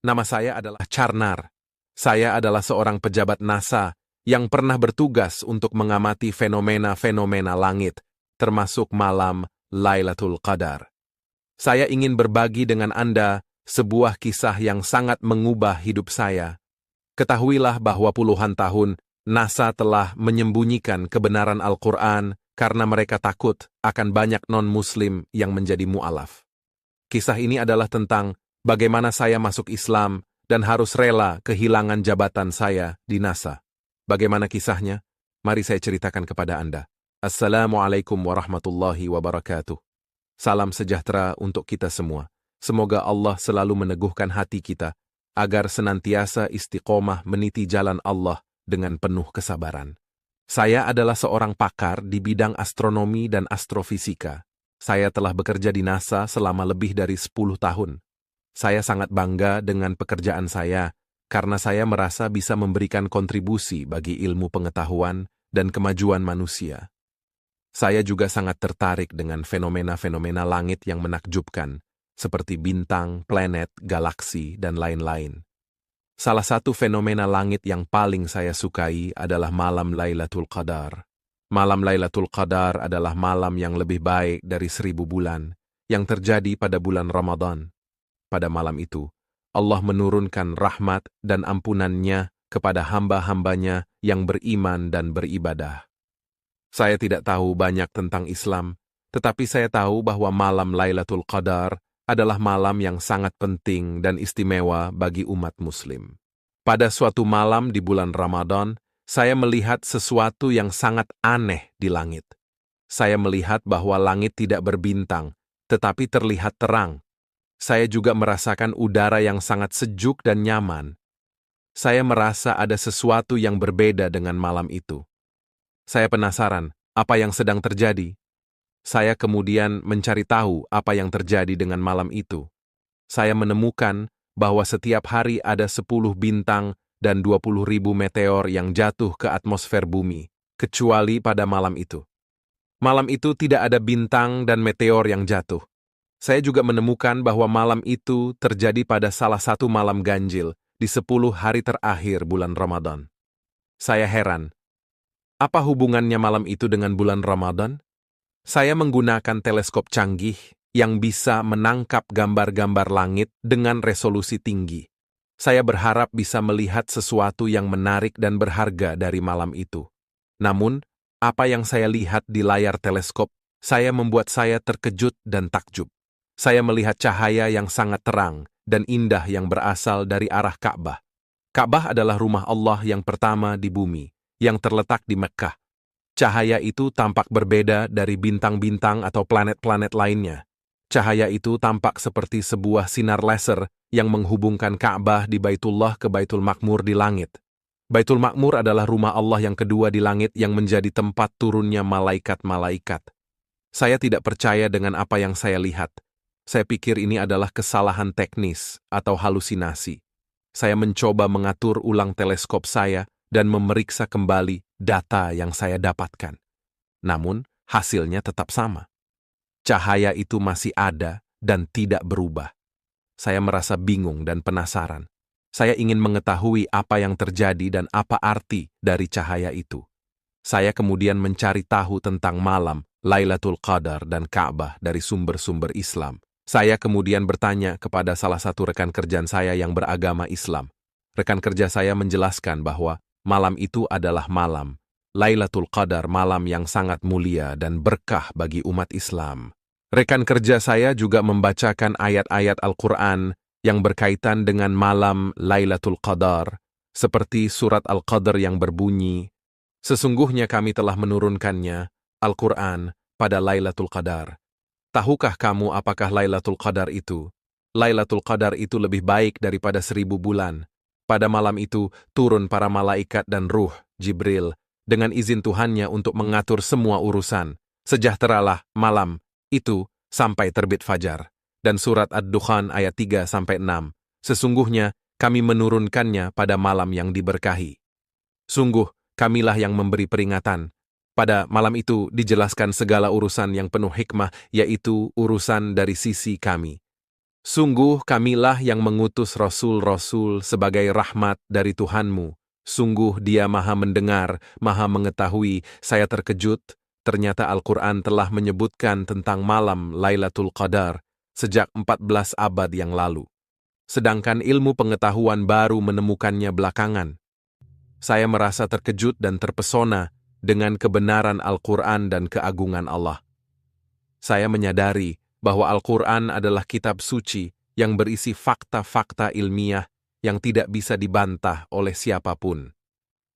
Nama saya adalah Charnar. Saya adalah seorang pejabat NASA yang pernah bertugas untuk mengamati fenomena-fenomena langit, termasuk malam Lailatul Qadar. Saya ingin berbagi dengan Anda sebuah kisah yang sangat mengubah hidup saya. Ketahuilah bahwa puluhan tahun NASA telah menyembunyikan kebenaran Al-Quran karena mereka takut akan banyak non-Muslim yang menjadi mu'alaf. Kisah ini adalah tentang bagaimana saya masuk Islam dan harus rela kehilangan jabatan saya di NASA. Bagaimana kisahnya? Mari saya ceritakan kepada Anda. Assalamualaikum warahmatullahi wabarakatuh. Salam sejahtera untuk kita semua. Semoga Allah selalu meneguhkan hati kita agar senantiasa istiqomah meniti jalan Allah dengan penuh kesabaran. Saya adalah seorang pakar di bidang astronomi dan astrofisika. Saya telah bekerja di NASA selama lebih dari 10 tahun. Saya sangat bangga dengan pekerjaan saya karena saya merasa bisa memberikan kontribusi bagi ilmu pengetahuan dan kemajuan manusia. Saya juga sangat tertarik dengan fenomena-fenomena langit yang menakjubkan, seperti bintang, planet, galaksi, dan lain-lain. Salah satu fenomena langit yang paling saya sukai adalah malam Lailatul Qadar. Malam Lailatul Qadar adalah malam yang lebih baik dari 1000 bulan, yang terjadi pada bulan Ramadan. Pada malam itu, Allah menurunkan rahmat dan ampunannya kepada hamba-hambanya yang beriman dan beribadah. Saya tidak tahu banyak tentang Islam, tetapi saya tahu bahwa malam Lailatul Qadar adalah malam yang sangat penting dan istimewa bagi umat Muslim. Pada suatu malam di bulan Ramadan, saya melihat sesuatu yang sangat aneh di langit. Saya melihat bahwa langit tidak berbintang, tetapi terlihat terang. Saya juga merasakan udara yang sangat sejuk dan nyaman. Saya merasa ada sesuatu yang berbeda dengan malam itu. Saya penasaran apa yang sedang terjadi. Saya kemudian mencari tahu apa yang terjadi dengan malam itu. Saya menemukan bahwa setiap hari ada 10 bintang dan 20.000 meteor yang jatuh ke atmosfer bumi, kecuali pada malam itu. Malam itu tidak ada bintang dan meteor yang jatuh. Saya juga menemukan bahwa malam itu terjadi pada salah satu malam ganjil di 10 hari terakhir bulan Ramadan. Saya heran. Apa hubungannya malam itu dengan bulan Ramadan? Saya menggunakan teleskop canggih yang bisa menangkap gambar-gambar langit dengan resolusi tinggi. Saya berharap bisa melihat sesuatu yang menarik dan berharga dari malam itu. Namun, apa yang saya lihat di layar teleskop, membuat saya terkejut dan takjub. Saya melihat cahaya yang sangat terang dan indah yang berasal dari arah Ka'bah. Ka'bah adalah rumah Allah yang pertama di bumi, yang terletak di Mekkah. Cahaya itu tampak berbeda dari bintang-bintang atau planet-planet lainnya. Cahaya itu tampak seperti sebuah sinar laser yang menghubungkan Ka'bah di Baitullah ke Baitul Ma'mur di langit. Baitul Ma'mur adalah rumah Allah yang kedua di langit yang menjadi tempat turunnya malaikat-malaikat. Saya tidak percaya dengan apa yang saya lihat. Saya pikir ini adalah kesalahan teknis atau halusinasi. Saya mencoba mengatur ulang teleskop saya dan memeriksa kembali data yang saya dapatkan. Namun, hasilnya tetap sama. Cahaya itu masih ada dan tidak berubah. Saya merasa bingung dan penasaran. Saya ingin mengetahui apa yang terjadi dan apa arti dari cahaya itu. Saya kemudian mencari tahu tentang malam Lailatul Qadar dan Ka'bah dari sumber-sumber Islam. Saya kemudian bertanya kepada salah satu rekan kerja saya yang beragama Islam. Rekan kerja saya menjelaskan bahwa malam itu adalah malam Lailatul Qadar, malam yang sangat mulia dan berkah bagi umat Islam. Rekan kerja saya juga membacakan ayat-ayat Al-Quran yang berkaitan dengan malam Lailatul Qadar, seperti surat Al-Qadr yang berbunyi, "Sesungguhnya kami telah menurunkannya, Al-Quran, pada Lailatul Qadar. Tahukah kamu apakah Lailatul Qadar itu? Lailatul Qadar itu lebih baik daripada 1000 bulan. Pada malam itu turun para malaikat dan ruh, Jibril, dengan izin Tuhannya untuk mengatur semua urusan. Sejahteralah malam itu sampai terbit fajar." Dan surat Ad-Dukhan ayat 3-6. "Sesungguhnya kami menurunkannya pada malam yang diberkahi. Sungguh kamilah yang memberi peringatan. Pada malam itu dijelaskan segala urusan yang penuh hikmah, yaitu urusan dari sisi kami. Sungguh kamilah yang mengutus Rasul-Rasul sebagai rahmat dari Tuhanmu. Sungguh Dia Maha Mendengar, Maha Mengetahui. Saya terkejut, ternyata Al-Quran telah menyebutkan tentang malam Lailatul Qadar sejak 14 abad yang lalu. Sedangkan ilmu pengetahuan baru menemukannya belakangan. Saya merasa terkejut dan terpesona dengan kebenaran Al-Quran dan keagungan Allah. Saya menyadari bahwa Al-Quran adalah kitab suci yang berisi fakta-fakta ilmiah yang tidak bisa dibantah oleh siapapun.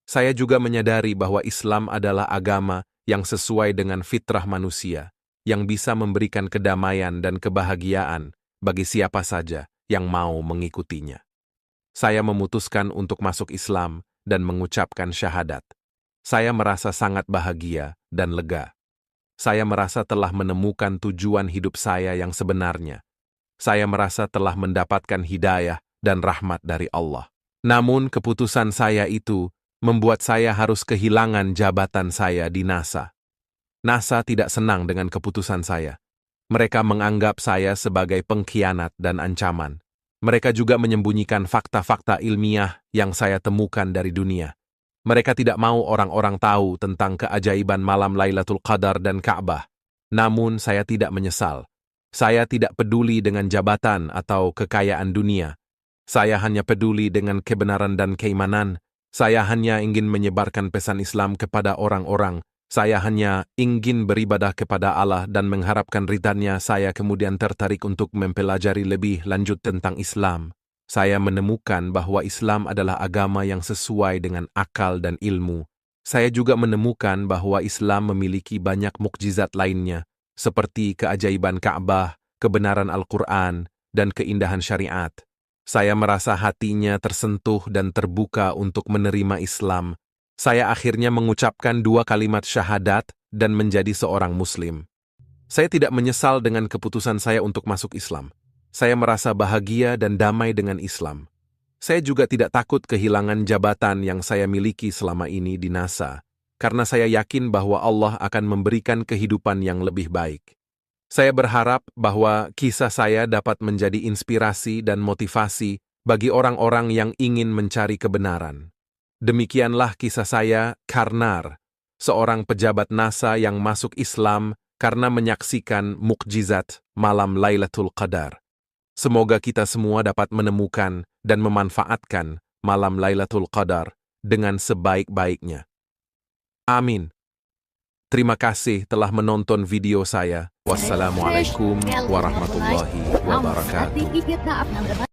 Saya juga menyadari bahwa Islam adalah agama yang sesuai dengan fitrah manusia, yang bisa memberikan kedamaian dan kebahagiaan bagi siapa saja yang mau mengikutinya. Saya memutuskan untuk masuk Islam dan mengucapkan syahadat. Saya merasa sangat bahagia dan lega. Saya merasa telah menemukan tujuan hidup saya yang sebenarnya. Saya merasa telah mendapatkan hidayah dan rahmat dari Allah. Namun keputusan saya itu membuat saya harus kehilangan jabatan saya di NASA. NASA tidak senang dengan keputusan saya. Mereka menganggap saya sebagai pengkhianat dan ancaman. Mereka juga menyembunyikan fakta-fakta ilmiah yang saya temukan dari dunia. Mereka tidak mau orang-orang tahu tentang keajaiban malam Lailatul Qadar dan Ka'bah. Namun saya tidak menyesal. Saya tidak peduli dengan jabatan atau kekayaan dunia. Saya hanya peduli dengan kebenaran dan keimanan. Saya hanya ingin menyebarkan pesan Islam kepada orang-orang. Saya hanya ingin beribadah kepada Allah dan mengharapkan ridha-Nya. Saya kemudian tertarik untuk mempelajari lebih lanjut tentang Islam. Saya menemukan bahwa Islam adalah agama yang sesuai dengan akal dan ilmu. Saya juga menemukan bahwa Islam memiliki banyak mukjizat lainnya, seperti keajaiban Ka'bah, kebenaran Al-Quran, dan keindahan syariat. Saya merasa hatinya tersentuh dan terbuka untuk menerima Islam. Saya akhirnya mengucapkan 2 kalimat syahadat dan menjadi seorang Muslim. Saya tidak menyesal dengan keputusan saya untuk masuk Islam. Saya merasa bahagia dan damai dengan Islam. Saya juga tidak takut kehilangan jabatan yang saya miliki selama ini di NASA, karena saya yakin bahwa Allah akan memberikan kehidupan yang lebih baik. Saya berharap bahwa kisah saya dapat menjadi inspirasi dan motivasi bagi orang-orang yang ingin mencari kebenaran. Demikianlah kisah saya, Karnar, seorang pejabat NASA yang masuk Islam karena menyaksikan mukjizat malam Lailatul Qadar. Semoga kita semua dapat menemukan dan memanfaatkan malam Lailatul Qadar dengan sebaik-baiknya. Amin. Terima kasih telah menonton video saya. Wassalamualaikum warahmatullahi wabarakatuh.